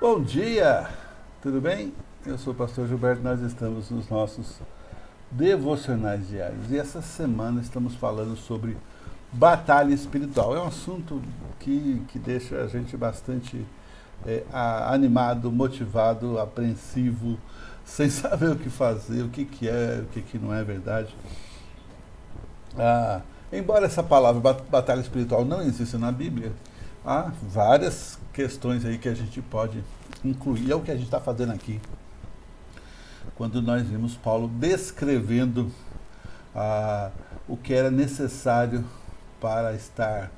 Bom dia, tudo bem? Eu sou o pastor Gilberto, nós estamos nos nossos devocionais diários e essa semana estamos falando sobre batalha espiritual. É um assunto que deixa a gente bastante animado, motivado, apreensivo, sem saber o que fazer, o que é, o que não é verdade. Embora essa palavra batalha espiritual não exista na Bíblia, há várias questões aí que a gente pode incluir. É o que a gente está fazendo aqui, quando nós vimos Paulo descrevendo o que era necessário para estar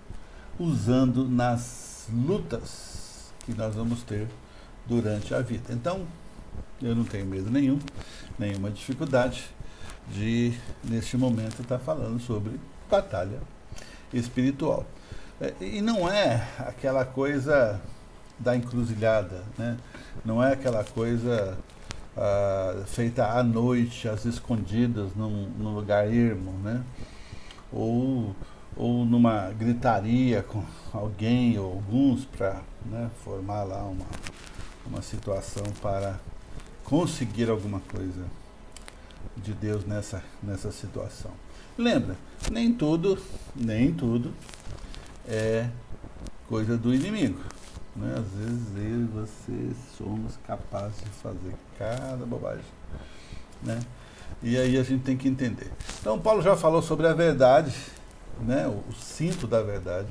usando nas lutas que nós vamos ter durante a vida. Então, eu não tenho medo nenhum, nenhuma dificuldade de, neste momento, estar falando sobre batalha espiritual. E não é aquela coisa da encruzilhada, né? Não é aquela coisa feita à noite, às escondidas, num lugar ermo, né? Ou numa gritaria com alguém ou alguns para, né, formar lá uma situação para conseguir alguma coisa de Deus nessa situação. Lembra, nem tudo é coisa do inimigo, né? Às vezes eu e você somos capazes de fazer cada bobagem, né? E aí a gente tem que entender. Então Paulo já falou sobre a verdade, né? O cinto da verdade.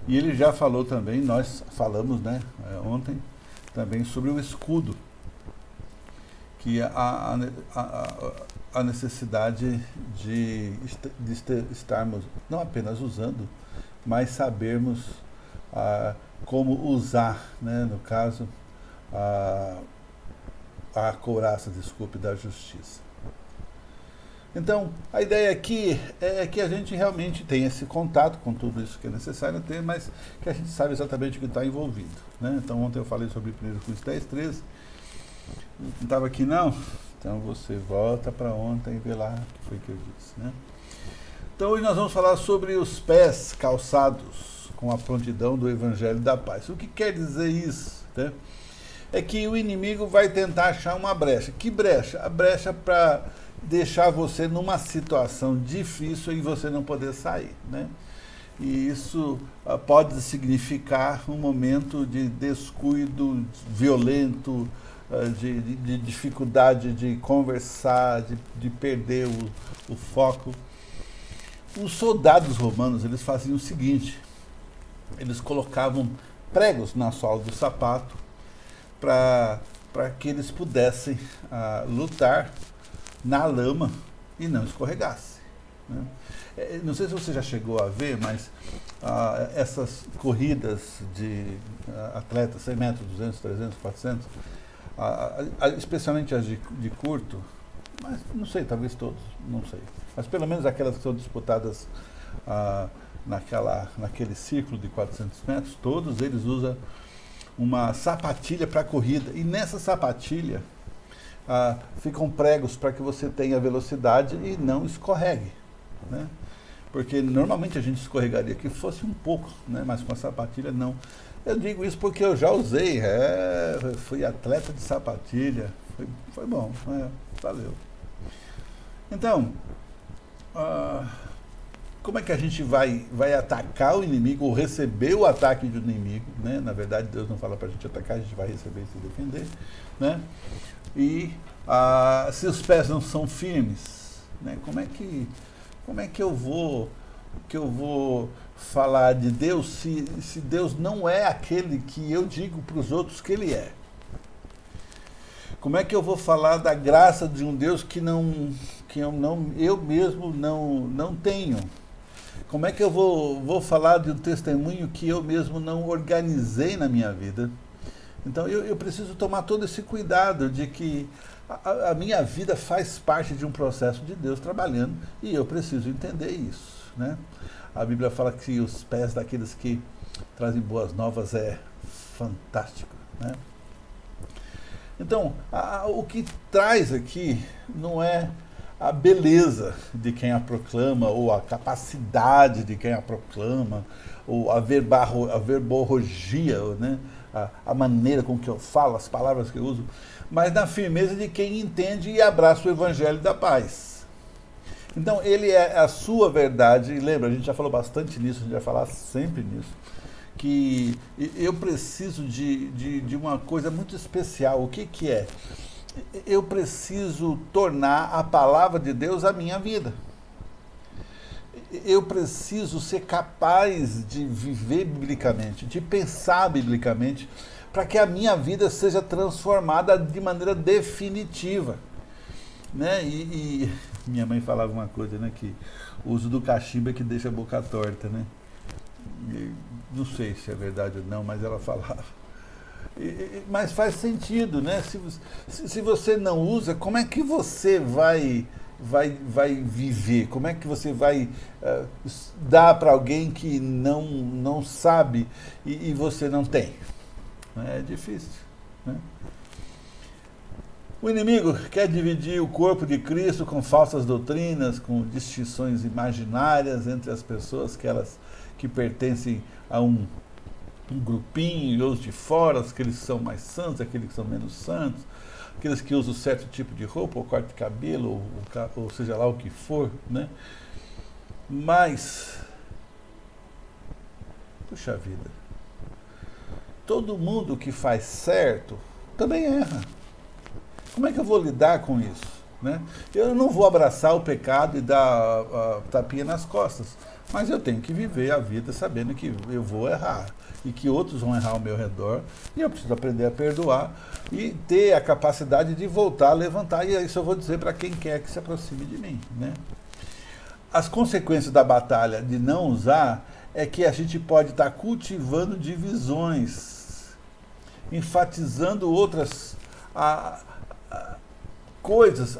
E ele já falou também, nós falamos, né, ontem, também sobre o escudo, que a necessidade de estarmos não apenas usando, mas sabermos como usar, né, no caso, a couraça, desculpe, da justiça. Então, a ideia aqui é que a gente realmente tem esse contato com tudo isso que é necessário ter, mas que a gente sabe exatamente o que está envolvido, né? Então, ontem eu falei sobre 1 Coríntios 10, 13. Não estava aqui, não? Então, você volta para ontem e vê lá o que foi que eu disse, né? Então, hoje nós vamos falar sobre os pés calçados com a prontidão do Evangelho da Paz. O que quer dizer isso, né? É que o inimigo vai tentar achar uma brecha. Que brecha? A brecha para deixar você numa situação difícil e você não poder sair, né? E isso pode significar um momento de descuido violento, de dificuldade de conversar, de perder o foco. Os soldados romanos, eles faziam o seguinte: eles colocavam pregos na sola do sapato para que eles pudessem lutar na lama e não escorregasse, né? Não sei se você já chegou a ver, mas essas corridas de atletas, 100 metros, 200, 300, 400, especialmente as de curto, mas não sei, talvez todos, não sei, mas pelo menos aquelas que são disputadas naquele ciclo de 400 metros, todos eles usam uma sapatilha para corrida, e nessa sapatilha ficam pregos para que você tenha velocidade e não escorregue, né? Porque normalmente a gente escorregaria que fosse um pouco, né? Mas com a sapatilha não. Eu digo isso porque eu já usei, fui atleta de sapatilha, foi bom, valeu. Então, como é que a gente vai atacar o inimigo ou receber o ataque do inimigo, né? Na verdade, Deus não fala para a gente atacar, a gente vai receber e se defender, né? E se os pés não são firmes, né? Como é que eu vou falar de Deus se Deus não é aquele que eu digo para os outros que Ele é? Como é que eu vou falar da graça de um Deus que eu mesmo não tenho? Como é que eu vou falar de um testemunho que eu mesmo não organizei na minha vida? Então eu preciso tomar todo esse cuidado de que a minha vida faz parte de um processo de Deus trabalhando e eu preciso entender isso, né? A Bíblia fala que os pés daqueles que trazem boas novas é fantástico, né? Então, o que traz aqui não é a beleza de quem a proclama, ou a capacidade de quem a proclama, ou a verborragia, né? a maneira com que eu falo, as palavras que eu uso, mas na firmeza de quem entende e abraça o evangelho da paz. Então, ele é a sua verdade, e lembra, a gente já falou bastante nisso, a gente vai falar sempre nisso, que eu preciso de uma coisa muito especial. O que é? Eu preciso tornar a palavra de Deus a minha vida. Eu preciso ser capaz de viver biblicamente, de pensar biblicamente, para que a minha vida seja transformada de maneira definitiva. Né? E minha mãe falava uma coisa, né, que o uso do cachimbo é que deixa a boca torta, né? Não sei se é verdade ou não, mas ela falava. Mas faz sentido, né? Se você não usa, como é que você vai viver? Como é que você vai dar para alguém que não sabe e você não tem? É difícil, né? O inimigo quer dividir o corpo de Cristo com falsas doutrinas, com distinções imaginárias entre as pessoas que pertencem a um grupinho e os de fora, aqueles que são mais santos, aqueles que são menos santos, aqueles que usam certo tipo de roupa, ou corte de cabelo, ou seja lá o que for, né? Mas, puxa vida, todo mundo que faz certo também erra. Como é que eu vou lidar com isso? Né? Eu não vou abraçar o pecado e dar a tapinha nas costas, mas eu tenho que viver a vida sabendo que eu vou errar e que outros vão errar ao meu redor, e eu preciso aprender a perdoar e ter a capacidade de voltar a levantar, e isso eu vou dizer para quem quer que se aproxime de mim. Né? As consequências da batalha de não usar é que a gente pode estar cultivando divisões, enfatizando outras coisas,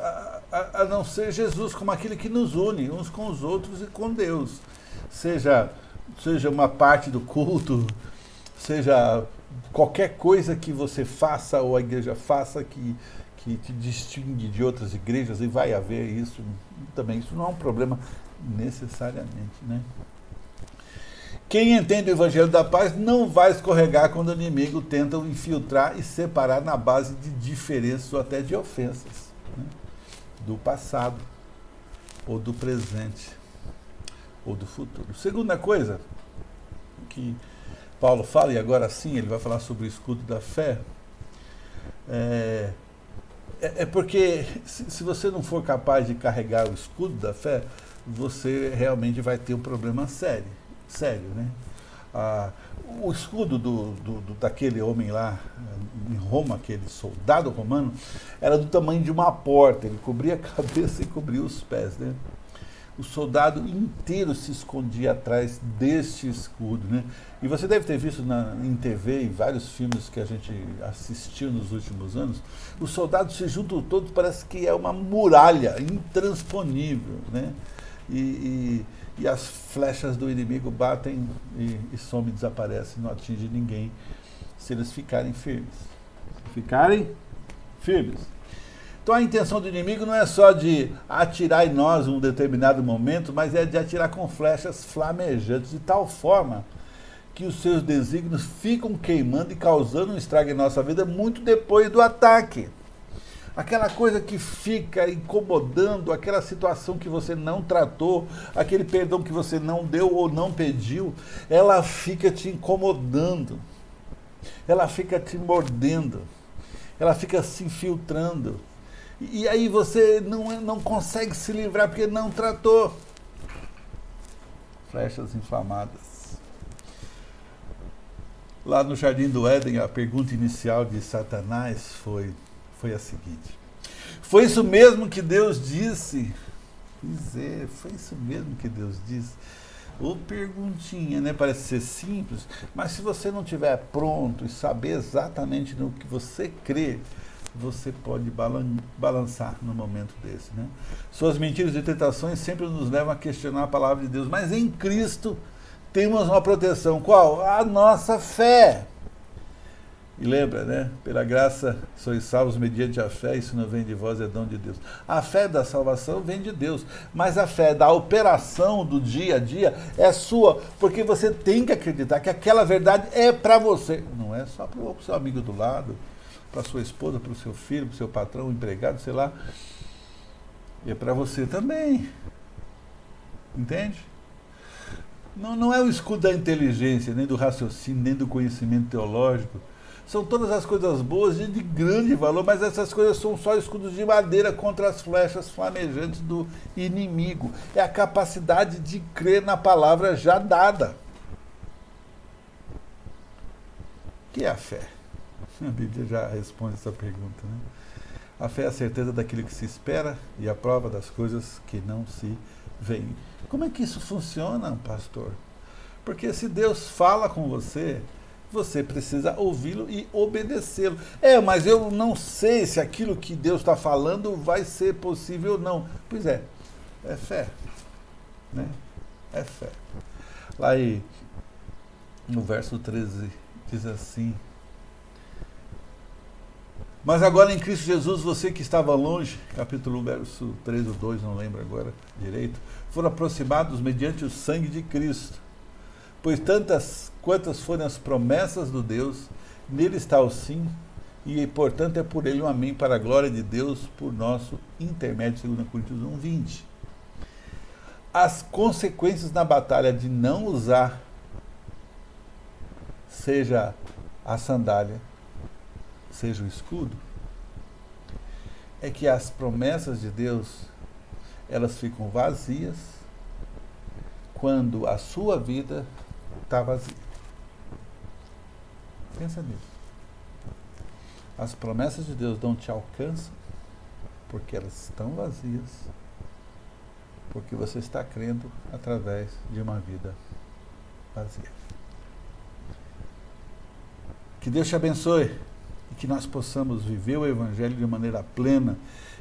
a não ser Jesus, como aquele que nos une uns com os outros e com Deus. Seja uma parte do culto, seja qualquer coisa que você faça ou a igreja faça que te distingue de outras igrejas, e vai haver isso também. Isso não é um problema necessariamente, né? Quem entende o Evangelho da Paz não vai escorregar quando o inimigo tenta infiltrar e separar na base de diferenças ou até de ofensas, né? Do passado, ou do presente, ou do futuro. Segunda coisa que Paulo fala, e agora sim ele vai falar sobre o escudo da fé, porque se você não for capaz de carregar o escudo da fé, você realmente vai ter um problema sério, né? O escudo daquele homem lá em Roma, aquele soldado romano, era do tamanho de uma porta, ele cobria a cabeça e cobria os pés, né? O soldado inteiro se escondia atrás deste escudo, né? E você deve ter visto em TV, em vários filmes que a gente assistiu nos últimos anos, os soldados se juntam todos, parece que é uma muralha intransponível, né? E as flechas do inimigo batem e somem, desaparecem, não atinge ninguém, se eles ficarem firmes. Então a intenção do inimigo não é só de atirar em nós em um determinado momento, mas é de atirar com flechas flamejantes, de tal forma que os seus desígnios ficam queimando e causando um estrago em nossa vida muito depois do ataque. Aquela coisa que fica incomodando, aquela situação que você não tratou, aquele perdão que você não deu ou não pediu, ela fica te incomodando, ela fica te mordendo, ela fica se infiltrando. E aí você não consegue se livrar porque não tratou. Flechas inflamadas. Lá no Jardim do Éden, a pergunta inicial de Satanás foi a seguinte: foi isso mesmo que Deus disse? Pois é, foi isso mesmo que Deus disse. Ou perguntinha, né? Parece ser simples, mas se você não estiver pronto e saber exatamente no que você crê, você pode balançar no momento desse, né? Suas mentiras e tentações sempre nos levam a questionar a palavra de Deus, mas em Cristo temos uma proteção. Qual? A nossa fé. E lembra, né? Pela graça sois salvos mediante a fé, isso não vem de vós, é dom de Deus. A fé da salvação vem de Deus, mas a fé da operação do dia a dia é sua, porque você tem que acreditar que aquela verdade é para você. Não é só para o seu amigo do lado, para sua esposa, para o seu filho, para o seu patrão, empregado, sei lá. E é para você também. Entende? Não é o escudo da inteligência, nem do raciocínio, nem do conhecimento teológico. São todas as coisas boas e de grande valor, mas essas coisas são só escudos de madeira contra as flechas flamejantes do inimigo. É a capacidade de crer na palavra já dada. O que é a fé? A Bíblia já responde essa pergunta, né? A fé é a certeza daquilo que se espera e a prova das coisas que não se veem. Como é que isso funciona, pastor? Porque se Deus fala com você, você precisa ouvi-lo e obedecê-lo. Mas eu não sei se aquilo que Deus está falando vai ser possível ou não. Pois é fé. Né? É fé. Lá aí, no verso 13, diz assim: mas agora em Cristo Jesus, você que estava longe, capítulo 1, verso 3 ou 2, não lembro agora direito, foram aproximados mediante o sangue de Cristo. Pois tantas quantas forem as promessas do Deus, nele está o sim, e portanto é por ele um amém para a glória de Deus, por nosso intermédio, 2 Coríntios 1, 20. As consequências na batalha de não usar, seja a sandália, seja o escudo, é que as promessas de Deus, elas ficam vazias quando a sua vida está vazia. Pensa nisso. As promessas de Deus não te alcançam porque elas estão vazias, porque você está crendo através de uma vida vazia. Que Deus te abençoe e que nós possamos viver o Evangelho de maneira plena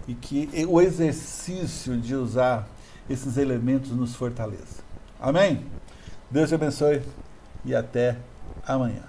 e que o exercício de usar esses elementos nos fortaleça. Amém? Deus te abençoe e até amanhã.